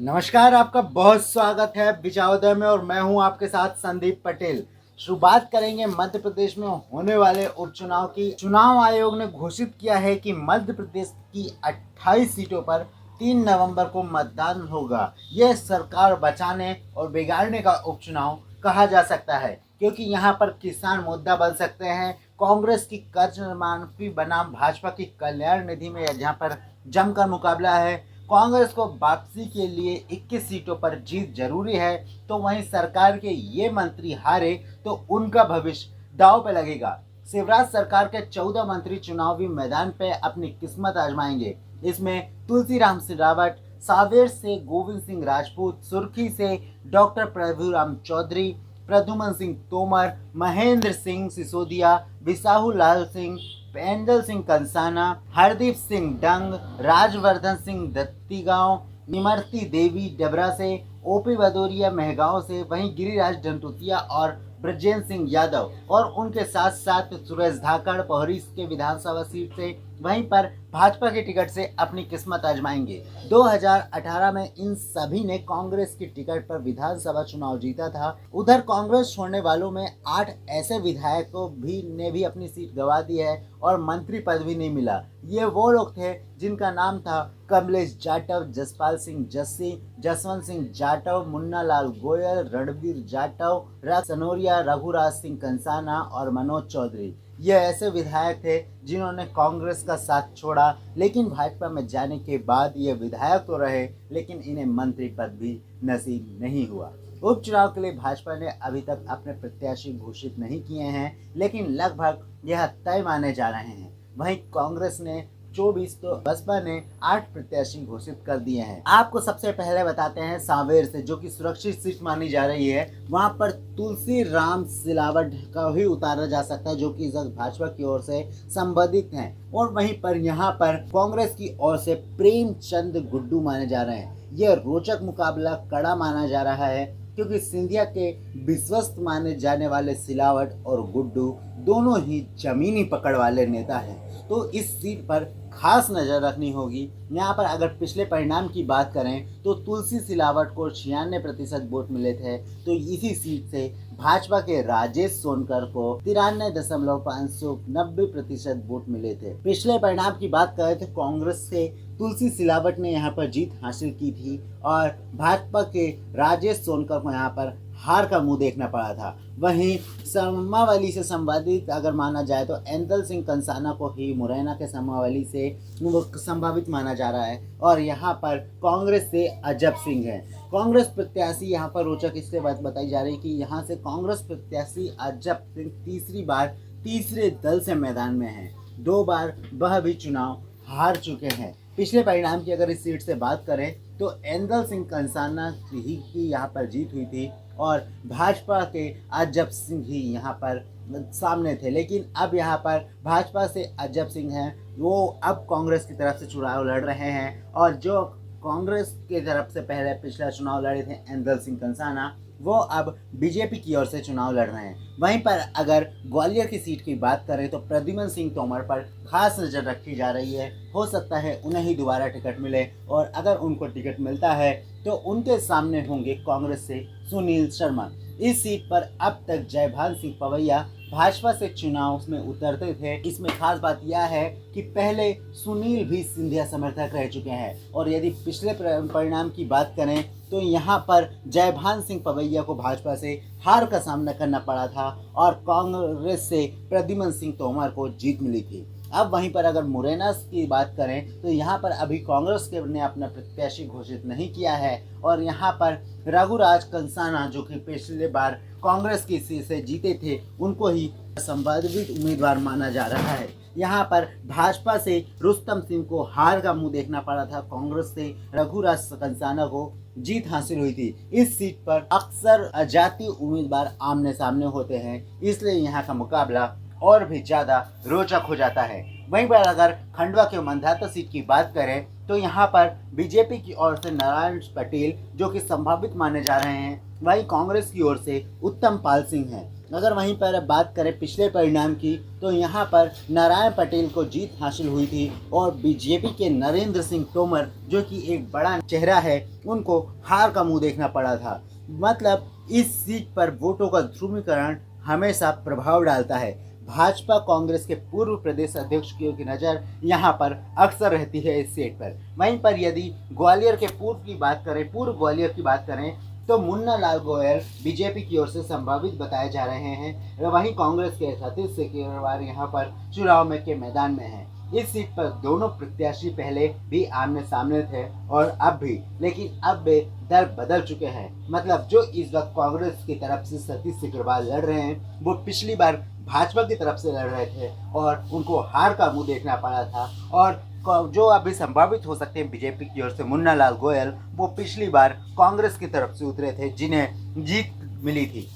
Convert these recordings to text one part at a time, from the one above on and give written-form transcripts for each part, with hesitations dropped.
नमस्कार, आपका बहुत स्वागत है विचारोदय में और मैं हूं आपके साथ संदीप पटेल। शुरुआत करेंगे मध्य प्रदेश में होने वाले उपचुनाव की। चुनाव आयोग ने घोषित किया है कि मध्य प्रदेश की 28 सीटों पर 3 नवंबर को मतदान होगा। यह सरकार बचाने और बिगाड़ने का उपचुनाव कहा जा सकता है, क्योंकि यहां पर किसान मुद्दा बन सकते हैं। कांग्रेस की कर्ज माफी बनाम भाजपा की कल्याण निधि में जहां पर जमकर मुकाबला है। कांग्रेस को वापसी के लिए 21 सीटों पर जीत जरूरी है, तो वहीं सरकार के ये मंत्री हारे तो उनका भविष्य दांव पे लगेगा। शिवराज सरकार के 14 मंत्री चुनावी मैदान पे अपनी किस्मत आजमाएंगे। इसमें तुलसीराम सिलावट, सावेर से गोविंद सिंह राजपूत, सुर्खी से डॉक्टर प्रभुराम चौधरी, प्रद्युमन सिंह तोमर, महेंद्र सिंह सिसोदिया, बिसाहू लाल सिंह, पेंडल सिंह कंसाना, हरदीप सिंह डंग, राजवर्धन सिंह दत्तीगांव, निमरती देवी डबरा से, ओपी भदौरिया मेहगांव से, वहीं गिरिराज डंटुतिया और ब्रजेंद्र सिंह यादव और उनके साथ साथ सुरेश धाकड़ पोहरी के विधानसभा सीट से वहीं पर भाजपा के टिकट से अपनी किस्मत आजमाएंगे। 2018 में इन सभी ने कांग्रेस की टिकट पर विधानसभा चुनाव जीता था। उधर कांग्रेस छोड़ने वालों में 8 ऐसे विधायकों ने भी अपनी सीट गंवा दी है और मंत्री पद भी नहीं मिला। ये वो लोग थे जिनका नाम था कमलेश जाटव, जसपाल सिंह जस्सी, जसवंत सिंह जाटव, मुन्ना लाल गोयल, रणवीर जाटव, सनोरिया, रघुराज सिंह कंसाना और मनोज चौधरी। ये ऐसे विधायक थे जिन्होंने कांग्रेस का साथ छोड़ा, लेकिन भाजपा में जाने के बाद ये विधायक तो रहे, लेकिन इन्हें मंत्री पद भी नसीब नहीं हुआ। उपचुनाव के लिए भाजपा ने अभी तक अपने प्रत्याशी घोषित नहीं किए हैं, लेकिन लगभग यह तय माने जा रहे हैं। वहीं कांग्रेस ने 24 तो बसपा ने 8 प्रत्याशी घोषित कर दिए हैं। आपको सबसे पहले बताते हैं सांवेर से, जो कि सुरक्षित सीट मानी जा रही है। वहां पर तुलसीराम सिलावट का भी उतारा जा सकता है, जो कि भाजपा की ओर से संबंधित हैं। और वहीं पर यहाँ पर कांग्रेस की ओर से प्रेमचंद गुड्डू माने जा रहे हैं। यह रोचक मुकाबला कड़ा माना जा रहा है, क्योंकि सिंधिया के विश्वस्त माने जाने वाले सिलावट और गुड्डू दोनों ही जमीनी पकड़ वाले नेता हैं, तो इस सीट पर खास नज़र रखनी होगी। यहाँ पर अगर पिछले परिणाम की बात करें तो तुलसी सिलावट को 96% वोट मिले थे, तो इसी सीट से भाजपा के राजेश सोनकर को 93.590% वोट मिले थे। पिछले परिणाम की बात करें तो कांग्रेस से तुलसी सिलावट ने यहाँ पर जीत हासिल की थी और भाजपा के राजेश सोनकर को यहाँ पर हार का मुंह देखना पड़ा था। वहीं समावली से संबंधित अगर माना जाए तो एंदल सिंह कंसाना को ही मुरैना के समावली से संभावित माना जा रहा है और यहाँ पर कांग्रेस से अजब सिंह है। कांग्रेस प्रत्याशी यहाँ पर रोचक इससे बात बताई जा रही है कि यहाँ से कांग्रेस प्रत्याशी अजब सिंह तीसरी बार तीसरे दल से मैदान में है। 2 बार वह भी चुनाव हार चुके हैं। पिछले परिणाम की अगर इस सीट से बात करें तो एंदल सिंह कंसाना ही की यहाँ पर जीत हुई थी और भाजपा के अजब सिंह ही यहाँ पर सामने थे, लेकिन अब यहाँ पर भाजपा से अजब सिंह हैं, वो अब कांग्रेस की तरफ से चुनाव लड़ रहे हैं और जो कांग्रेस की तरफ से पहले पिछला चुनाव लड़े थे एंदल सिंह कंसाना, वो अब बीजेपी की ओर से चुनाव लड़ रहे हैं। वहीं पर अगर ग्वालियर की सीट की बात करें तो प्रद्युमन सिंह तोमर पर खास नज़र रखी जा रही है। हो सकता है उन्हें ही दोबारा टिकट मिले और अगर उनको टिकट मिलता है तो उनके सामने होंगे कांग्रेस से सुनील शर्मा। इस सीट पर अब तक जयभान सिंह पवैया भाजपा से चुनाव में उतरते थे। इसमें खास बात यह है कि पहले सुनील भी सिंधिया समर्थक रह चुके हैं और यदि पिछले परिणाम की बात करें तो यहाँ पर जयभान सिंह पवैया को भाजपा से हार का सामना करना पड़ा था और कांग्रेस से प्रद्युमन सिंह तोमर को जीत मिली थी। अब वहीं पर अगर मुरैना की बात करें तो यहाँ पर अभी कांग्रेस ने अपना प्रत्याशी घोषित नहीं किया है और यहाँ पर रघुराज कंसाना, जो कि पिछले बार कांग्रेस की सीट से जीते थे, उनको ही संभावित उम्मीदवार माना जा रहा है। यहाँ पर भाजपा से रुस्तम सिंह को हार का मुंह देखना पड़ा था, कांग्रेस से रघुराज कंसाना को जीत हासिल हुई थी। इस सीट पर अक्सर अजाती उम्मीदवार आमने सामने होते हैं, इसलिए यहाँ का मुकाबला और भी ज़्यादा रोचक हो जाता है। वहीं पर अगर खंडवा के मंधाता सीट की बात करें तो यहाँ पर बीजेपी की ओर से नारायण पटेल, जो कि संभावित माने जा रहे हैं, वहीं कांग्रेस की ओर से उत्तम पाल सिंह हैं। अगर वहीं पर बात करें पिछले परिणाम की, तो यहाँ पर नारायण पटेल को जीत हासिल हुई थी और बीजेपी के नरेंद्र सिंह तोमर, जो कि एक बड़ा चेहरा है, उनको हार का मुंह देखना पड़ा था। मतलब इस सीट पर वोटों का ध्रुवीकरण हमेशा प्रभाव डालता है। भाजपा कांग्रेस के पूर्व प्रदेश अध्यक्ष की नज़र यहाँ पर अक्सर रहती है इस सीट पर। वहीं पर यदि ग्वालियर के पूर्व ग्वालियर की बात करें, तो मुन्ना लाल गोयल बीजेपी की ओर से संभावित बताए जा रहे हैं। वहीं कांग्रेस के सतीश सिकरवार यहाँ पर चुनाव में के मैदान में हैं। इस सीट पर दोनों प्रत्याशी पहले भी आमने सामने थे और अब भी, लेकिन अब वे दल बदल चुके हैं। मतलब जो इस वक्त कांग्रेस की तरफ से सतीश सिकरवार लड़ रहे हैं, वो पिछली बार भाजपा की तरफ से लड़ रहे थे और उनको हार का मुंह देखना पड़ा था। और जो अभी संभावित हो सकते हैं बीजेपी की ओर से मुन्ना लाल गोयल, वो पिछली बार कांग्रेस की तरफ से उतरे थे, जिन्हें जीत मिली थी।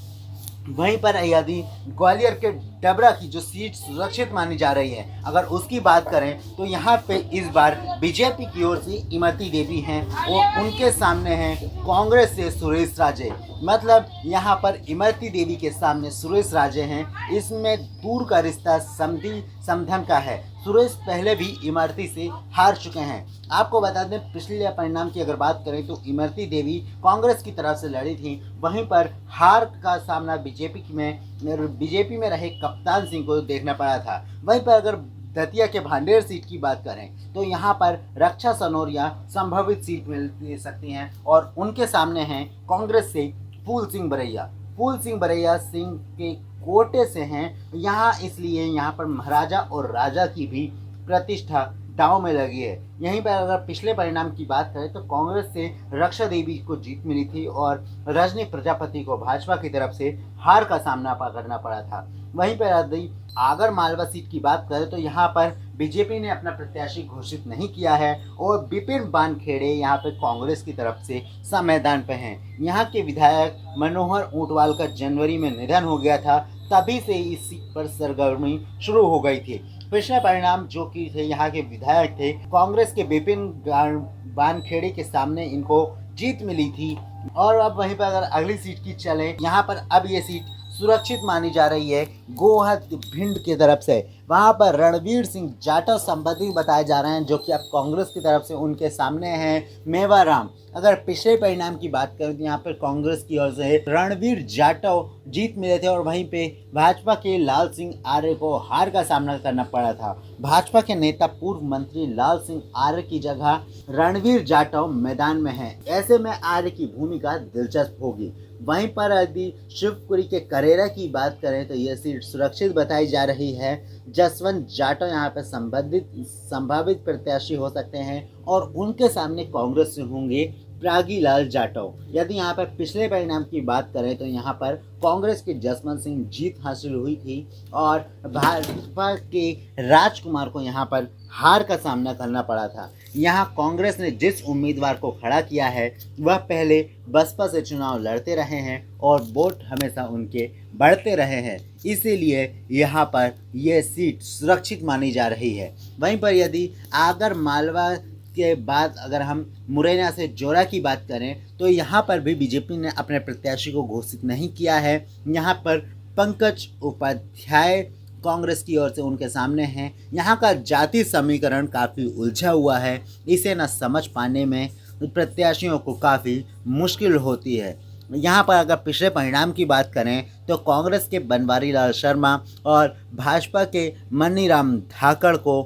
वहीं पर यदि ग्वालियर के डबरा की जो सीट सुरक्षित मानी जा रही है, अगर उसकी बात करें, तो यहाँ पे इस बार बीजेपी की ओर से इमरती देवी हैं और उनके सामने हैं कांग्रेस से सुरेश राजे। मतलब यहाँ पर इमरती देवी के सामने सुरेश राजे हैं। इसमें दूर का रिश्ता समधी समधन का है। सुरेश पहले भी इमरती से हार चुके हैं। आपको बता दें, पिछले परिणाम की अगर बात करें तो इमरती देवी कांग्रेस की तरफ से लड़ी थी। वहीं पर हार का सामना बीजेपी में रहे कप्तान सिंह को देखना पड़ा था। वहीं पर अगर दतिया के भांडेर सीट की बात करें, तो यहाँ पर रक्षा सनोरिया संभावित सीट मिल सकती हैं और उनके सामने हैं कांग्रेस से फूल सिंह बरैया सिंह के कोटे से हैं। यहाँ इसलिए यहाँ पर महाराजा और राजा की भी प्रतिष्ठा दांव में लगी है। यहीं पर अगर पिछले परिणाम की बात करें, तो कांग्रेस से रक्षा देवी को जीत मिली थी और रजनी प्रजापति को भाजपा की तरफ से हार का सामना करना पड़ा था। वहीं पर यदि आगर मालवा सीट की बात करें, तो यहाँ पर बीजेपी ने अपना प्रत्याशी घोषित नहीं किया है और विपिन वानखेड़े यहाँ पर कांग्रेस की तरफ से मैदान पे हैं। यहाँ के विधायक मनोहर ऊंटवाल का जनवरी में निधन हो गया था, तभी से इस सीट पर सरगर्मी शुरू हो गई थी। पिछले परिणाम जो कि थे, यहाँ के विधायक थे, कांग्रेस के विपिन वानखेड़े के सामने इनको जीत मिली थी। और अब वहीं पर अगर अगली सीट की चले, यहाँ पर अब ये सीट सुरक्षित मानी जा रही है गोहद भिंड की तरफ से। वहाँ पर रणवीर सिंह जाटव संबंधी बताए जा रहे हैं, जो कि अब कांग्रेस की तरफ से उनके सामने हैं मेवाराम। अगर पिछले परिणाम की बात करें, तो यहाँ पर कांग्रेस की ओर से रणवीर जाटव जीत मिले थे और वहीं पे भाजपा के लाल सिंह आर्य को हार का सामना करना पड़ा था। भाजपा के नेता पूर्व मंत्री लाल सिंह आर्य की जगह रणवीर जाटव मैदान में हैं। ऐसे में आर्य की भूमिका दिलचस्प होगी। वहीं पर यदि शिवपुरी के करेरा की बात करें, तो यह सीट सुरक्षित बताई जा रही है। जसवंत जाटव यहाँ पर संभावित प्रत्याशी हो सकते हैं और उनके सामने कांग्रेस से होंगे प्रागीलाल जाटव। यदि यहाँ पर पिछले परिणाम की बात करें, तो यहाँ पर कांग्रेस के जसवंत सिंह जीत हासिल हुई थी और भाजपा के राजकुमार को यहाँ पर हार का सामना करना पड़ा था। यहाँ कांग्रेस ने जिस उम्मीदवार को खड़ा किया है, वह पहले बसपा से चुनाव लड़ते रहे हैं और वोट हमेशा उनके बढ़ते रहे हैं, इसीलिए यहाँ पर यह सीट सुरक्षित मानी जा रही है। वहीं पर यदि आगर मालवा के बाद अगर हम मुरैना से जोरा की बात करें, तो यहाँ पर भी बीजेपी ने अपने प्रत्याशी को घोषित नहीं किया है। यहाँ पर पंकज उपाध्याय कांग्रेस की ओर से उनके सामने हैं। यहाँ का जाति समीकरण काफ़ी उलझा हुआ है, इसे न समझ पाने में प्रत्याशियों को काफ़ी मुश्किल होती है। यहाँ पर अगर पिछले परिणाम की बात करें, तो कांग्रेस के बनवारी लाल शर्मा और भाजपा के मनीराम धाकड़ को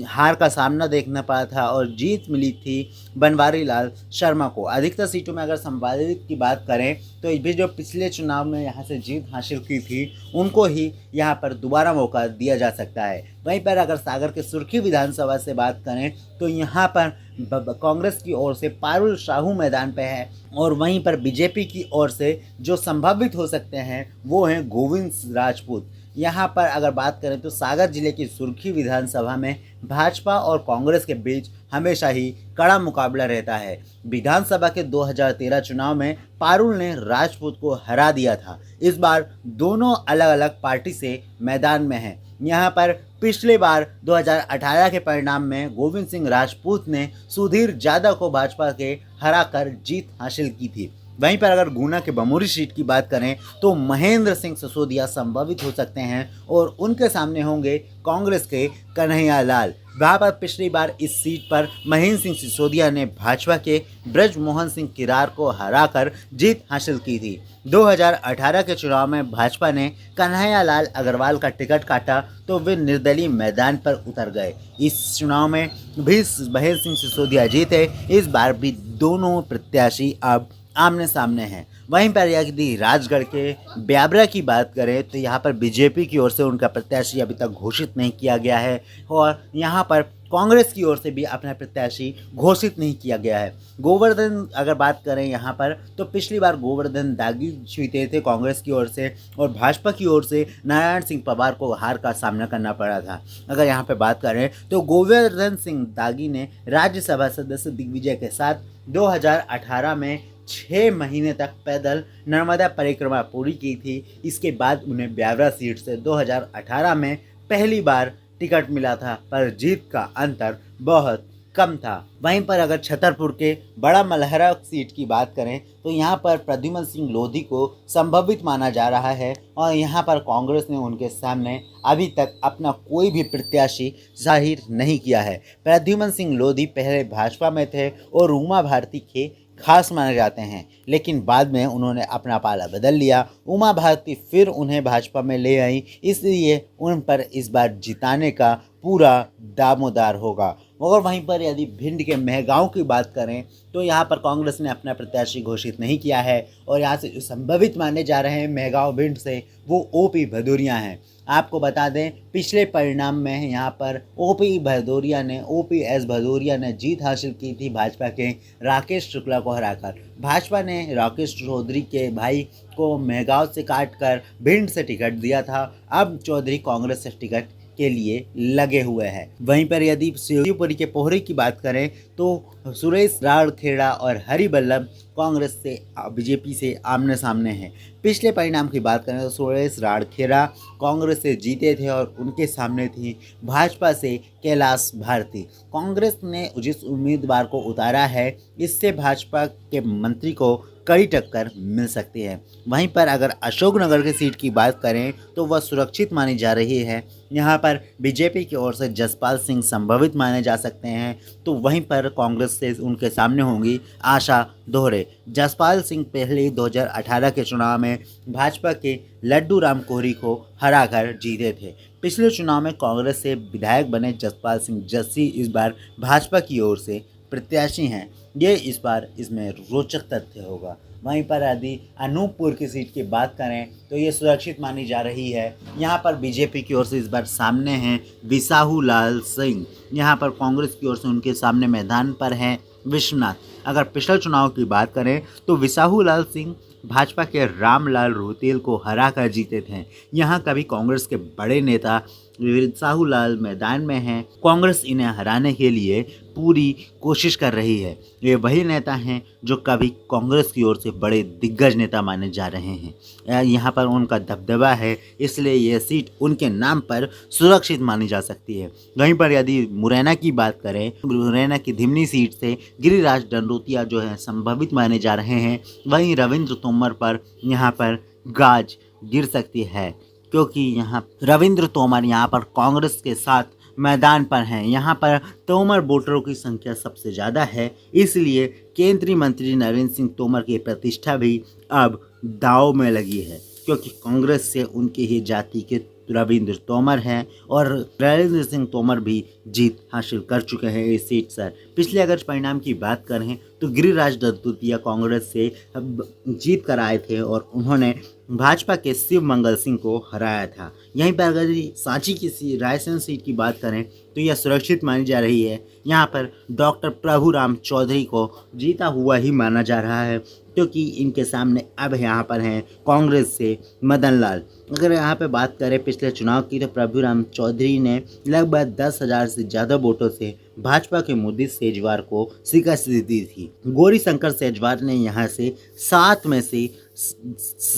हार का सामना देखना पड़ा था और जीत मिली थी बनवारी लाल शर्मा को। अधिकतर सीटों में अगर संभावित की बात करें, तो भी जो पिछले चुनाव में यहाँ से जीत हासिल की थी, उनको ही यहाँ पर दोबारा मौका दिया जा सकता है। वहीं पर अगर सागर के सुर्खी विधानसभा से बात करें, तो यहाँ पर कांग्रेस की ओर से पारुल साहू मैदान पे है और वहीं पर बीजेपी की ओर से जो संभावित हो सकते हैं, वो हैं गोविंद राजपूत। यहाँ पर अगर बात करें, तो सागर जिले की सुर्खी विधानसभा में भाजपा और कांग्रेस के बीच हमेशा ही कड़ा मुकाबला रहता है। विधानसभा के 2013 चुनाव में पारुल ने राजपूत को हरा दिया था। इस बार दोनों अलग अलग पार्टी से मैदान में हैं। यहाँ पर पिछले बार 2018 के परिणाम में गोविंद सिंह राजपूत ने सुधीर जाधव को भाजपा के हराकर जीत हासिल की थी। वहीं पर अगर गुना के बमोरी सीट की बात करें तो महेंद्र सिंह सिसोदिया संभावित हो सकते हैं और उनके सामने होंगे कांग्रेस के कन्हैया लाल। वहाँ पर पिछली बार इस सीट पर महेंद्र सिंह सिसोदिया ने भाजपा के ब्रजमोहन सिंह किरार को हराकर जीत हासिल की थी। 2018 के चुनाव में भाजपा ने कन्हैया लाल अग्रवाल का टिकट काटा तो वे निर्दलीय मैदान पर उतर गए। इस चुनाव में भी महेंद्र सिंह सिसोदिया जीते। इस बार भी दोनों प्रत्याशी अब आमने सामने हैं। वहीं पर यदि राजगढ़ के ब्यावरा की बात करें तो यहाँ पर बीजेपी की ओर से उनका प्रत्याशी अभी तक घोषित नहीं किया गया है और यहाँ पर कांग्रेस की ओर से भी अपना प्रत्याशी घोषित नहीं किया गया है। गोवर्धन अगर बात करें यहाँ पर तो पिछली बार गोवर्धन दागी जीते थे कांग्रेस की ओर से और भाजपा की ओर से नारायण सिंह पवार को हार का सामना करना पड़ा था। अगर यहाँ पे बात करें तो गोवर्धन सिंह दागी ने राज्यसभा सदस्य दिग्विजय के साथ 2018 में 6 महीने तक पैदल नर्मदा परिक्रमा पूरी की थी। इसके बाद उन्हें ब्यावरा सीट से 2018 में पहली बार टिकट मिला था पर जीत का अंतर बहुत कम था। वहीं पर अगर छतरपुर के बड़ा मलहरा सीट की बात करें तो यहाँ पर प्रद्युम्न सिंह लोधी को संभावित माना जा रहा है और यहाँ पर कांग्रेस ने उनके सामने अभी तक अपना कोई भी प्रत्याशी जाहिर नहीं किया है। प्रद्युम्न सिंह लोधी पहले भाजपा में थे और उमा भारती के खास माने जाते हैं, लेकिन बाद में उन्होंने अपना पाला बदल लिया। उमा भारती फिर उन्हें भाजपा में ले आई, इसलिए उन पर इस बार जिताने का पूरा दामोदार होगा। मगर वहीं पर यदि भिंड के मेहगांव की बात करें तो यहाँ पर कांग्रेस ने अपना प्रत्याशी घोषित नहीं किया है और यहाँ से जो संभावित माने जा रहे हैं मेहगांव भिंड से वो ओपी भदौरिया हैं। आपको बता दें पिछले परिणाम में यहाँ पर ओपीएस भदौरिया ने जीत हासिल की थी भाजपा के राकेश शुक्ला को हराकर। भाजपा ने राकेश चौधरी के भाई को मेहगांव से काटकर भिंड से टिकट दिया था। अब चौधरी कांग्रेस से टिकट के लिए लगे हुए हैं। वहीं पर यदि शिवपुरी के पोहरे की बात करें तो सुरेश राड़खेड़ा और हरिबल्लभ कांग्रेस से बीजेपी से आमने सामने हैं। पिछले परिणाम की बात करें तो सुरेश राड़खेड़ा कांग्रेस से जीते थे और उनके सामने थी भाजपा से कैलाश भारती। कांग्रेस ने जिस उम्मीदवार को उतारा है इससे भाजपा के मंत्री को कड़ी टक्कर मिल सकती है। वहीं पर अगर अशोकनगर की सीट की बात करें तो वह सुरक्षित मानी जा रही है। यहाँ पर बीजेपी की ओर से जसपाल सिंह संभावित माने जा सकते हैं तो वहीं पर कांग्रेस से उनके सामने होंगी आशा दोहरे। जसपाल सिंह पहले 2018 के चुनाव में भाजपा के लड्डू राम कोहरी को हराकर जीते थे। पिछले चुनाव में कांग्रेस से विधायक बने जसपाल सिंह जस्सी इस बार भाजपा की ओर से प्रत्याशी हैं। ये इस बार इसमें रोचक तथ्य होगा। वहीं पर यदि अनूपपुर की सीट की बात करें तो ये सुरक्षित मानी जा रही है। यहाँ पर बीजेपी की ओर से इस बार सामने हैं विसाहू लाल सिंह। यहाँ पर कांग्रेस की ओर से उनके सामने मैदान पर हैं विश्वनाथ। अगर पिछले चुनाव की बात करें तो विसाहू लाल सिंह भाजपा के रामलाल रोतेल को हराकर जीते थे। यहाँ कभी कांग्रेस के बड़े नेता विसाहू लाल मैदान में हैं। कांग्रेस इन्हें हराने के लिए पूरी कोशिश कर रही है। ये वही नेता हैं जो कभी कांग्रेस की ओर से बड़े दिग्गज नेता माने जा रहे हैं। यहाँ पर उनका दबदबा है, इसलिए यह सीट उनके नाम पर सुरक्षित मानी जा सकती है। वहीं पर यदि मुरैना की बात करें, मुरैना की धिमनी सीट से गिरिराज दंडोतिया जो है संभावित माने जा रहे हैं। वहीं रविंद्र तोमर पर यहाँ पर गाज गिर सकती है क्योंकि यहाँ रविंद्र तोमर यहाँ पर कांग्रेस के साथ मैदान पर हैं। यहाँ पर तोमर वोटरों की संख्या सबसे ज़्यादा है, इसलिए केंद्रीय मंत्री नरेंद्र सिंह तोमर की प्रतिष्ठा भी अब दांव में लगी है क्योंकि कांग्रेस से उनकी ही जाति के रविंद्र तोमर हैं और नरेंद्र सिंह तोमर भी जीत हासिल कर चुके हैं इस सीट से। पिछले अगर परिणाम की बात करें तो गिरिराज दत्तुतिया कांग्रेस से जीत कर आए थे और उन्होंने भाजपा के शिव मंगल सिंह को हराया था। यहीं पर अगर सांची की रायसेन सीट की बात करें तो यह सुरक्षित मानी जा रही है। यहाँ पर डॉक्टर प्रभुराम चौधरी को जीता हुआ ही माना जा रहा है क्योंकि इनके सामने अब यहाँ पर हैं कांग्रेस से मदन लाल। अगर यहाँ पे बात करें पिछले चुनाव की तो प्रभुराम चौधरी ने लगभग 10,000 से ज़्यादा वोटों से भाजपा के मुदित सेजवार को शिकस्त दी थी। गौरी शंकर सेजवार ने यहाँ से 7 में से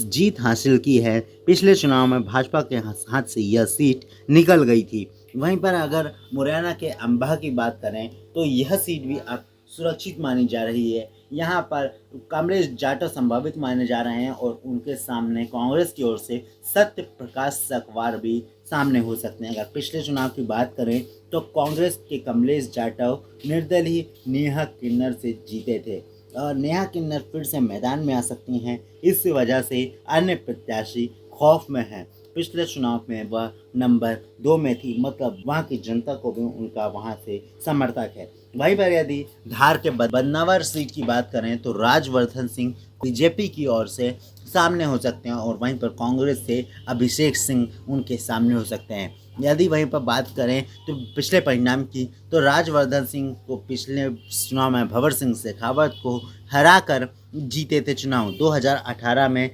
जीत हासिल की है। पिछले चुनाव में भाजपा के हाथ से यह सीट निकल गई थी। वहीं पर अगर मुरैना के अंबाह की बात करें तो यह सीट भी अब सुरक्षित मानी जा रही है। यहाँ पर कमलेश जाटव संभावित माने जा रहे हैं और उनके सामने कांग्रेस की ओर से सत्य प्रकाश सकवार भी सामने हो सकते हैं। अगर पिछले चुनाव की बात करें तो कांग्रेस के कमलेश जाटव निर्दलीय नेहा किन्नर से जीते थे और नेहा किन्नर फिर से मैदान में आ सकती हैं। इस वजह से अन्य प्रत्याशी खौफ में हैं। पिछले चुनाव में वह नंबर 2 में थी, मतलब वहाँ की जनता को भी उनका वहाँ से समर्थक है। वहीं पर यदि धार के बदनावर सीट की बात करें तो राजवर्धन सिंह बीजेपी की ओर से सामने हो सकते हैं और वहीं पर कांग्रेस से अभिषेक सिंह उनके सामने हो सकते हैं। यदि वहीं पर बात करें तो पिछले परिणाम की तो राजवर्धन सिंह को पिछले चुनाव में भंवर सिंह शेखावत को हराकर जीते थे चुनाव। 2018 में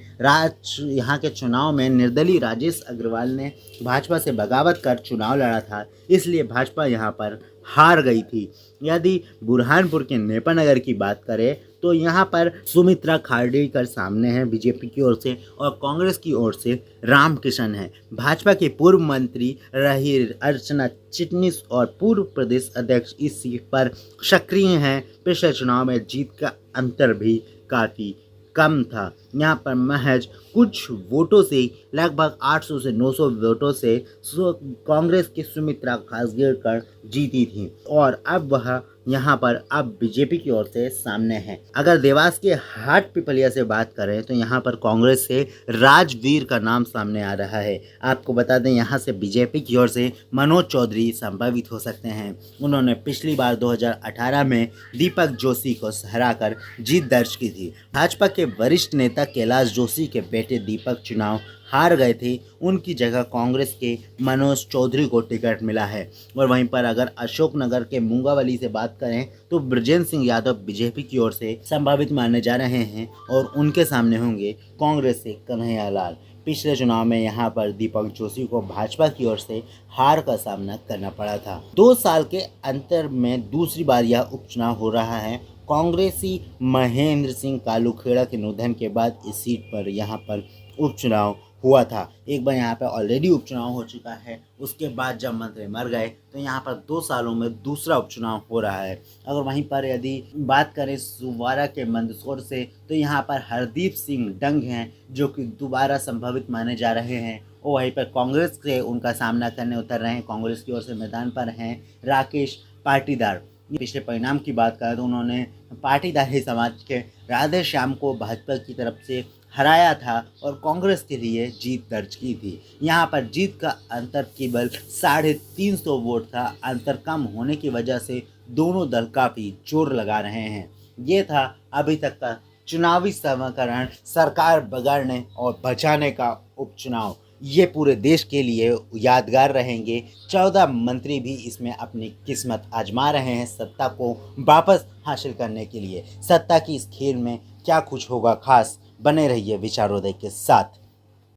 यहाँ के चुनाव में निर्दलीय राजेश अग्रवाल ने भाजपा से बगावत कर चुनाव लड़ा था, इसलिए भाजपा यहाँ पर हार गई थी। यदि बुरहानपुर के नेपानगर की बात करें तो यहाँ पर सुमित्रा खार्डेकर सामने हैं बीजेपी की ओर से और कांग्रेस की ओर से रामकिशन है। भाजपा के पूर्व मंत्री रही अर्चना चिटनिस और पूर्व प्रदेश अध्यक्ष इस सीट पर सक्रिय हैं। पिछले चुनाव में जीत का अंतर भी काफ़ी कम था। यहाँ पर महज कुछ वोटों से लगभग 800 से 900 वोटों से कांग्रेस की सुमित्रा खासगेरकर जीती थी और अब वह यहाँ पर अब बीजेपी की ओर से सामने है। अगर देवास के हाट पिपलिया से बात करें तो यहाँ पर कांग्रेस से राजवीर का नाम सामने आ रहा है। आपको बता दें यहाँ से बीजेपी की ओर से मनोज चौधरी संभावित हो सकते हैं। उन्होंने पिछली बार 2018 में दीपक जोशी को हराकर जीत दर्ज की थी। भाजपा के वरिष्ठ नेता कैलाश जोशी के बेटे दीपक चुनाव हार गए थे, उनकी जगह कांग्रेस के मनोज चौधरी को टिकट मिला है। और वहीं पर अगर अशोकनगर के मूंगावली से बात करें तो ब्रजेंद्र सिंह यादव बीजेपी की ओर से संभावित माने जा रहे हैं और उनके सामने होंगे कांग्रेस से कन्हैया लाल। पिछले चुनाव में यहाँ पर दीपक जोशी को भाजपा की ओर से हार का सामना करना पड़ा था। 2 साल के अंतर में दूसरी बार यह उपचुनाव हो रहा है। कांग्रेसी महेंद्र सिंह कालूखेड़ा के निधन के बाद इस सीट पर यहाँ पर उपचुनाव हुआ था। एक बार यहाँ पर ऑलरेडी उपचुनाव हो चुका है, उसके बाद जब मंत्री मर गए तो यहाँ पर 2 सालों में दूसरा उपचुनाव हो रहा है। अगर वहीं पर यदि बात करें सुवारा के मंदसौर से तो यहाँ पर हरदीप सिंह डंग हैं जो कि दोबारा संभावित माने जा रहे हैं और वहीं पर कांग्रेस से उनका सामना करने उतर रहे हैं। कांग्रेस की ओर से मैदान पर हैं राकेश पाटीदार। पिछले परिणाम की बात करें तो उन्होंने पाटीदारी समाज के राधे श्याम को भाजपा की तरफ से हराया था और कांग्रेस के लिए जीत दर्ज की थी। यहाँ पर जीत का अंतर केवल 350 वोट था। अंतर कम होने की वजह से दोनों दल काफ़ी जोर लगा रहे हैं। ये था अभी तक का चुनावी समीकरण, सरकार बिगाड़ने और बचाने का उपचुनाव। ये पूरे देश के लिए यादगार रहेंगे। 14 मंत्री भी इसमें अपनी किस्मत आजमा रहे हैं सत्ता को वापस हासिल करने के लिए। सत्ता की इस खेल में क्या कुछ होगा खास, बने रहिए विचारोदय के साथ।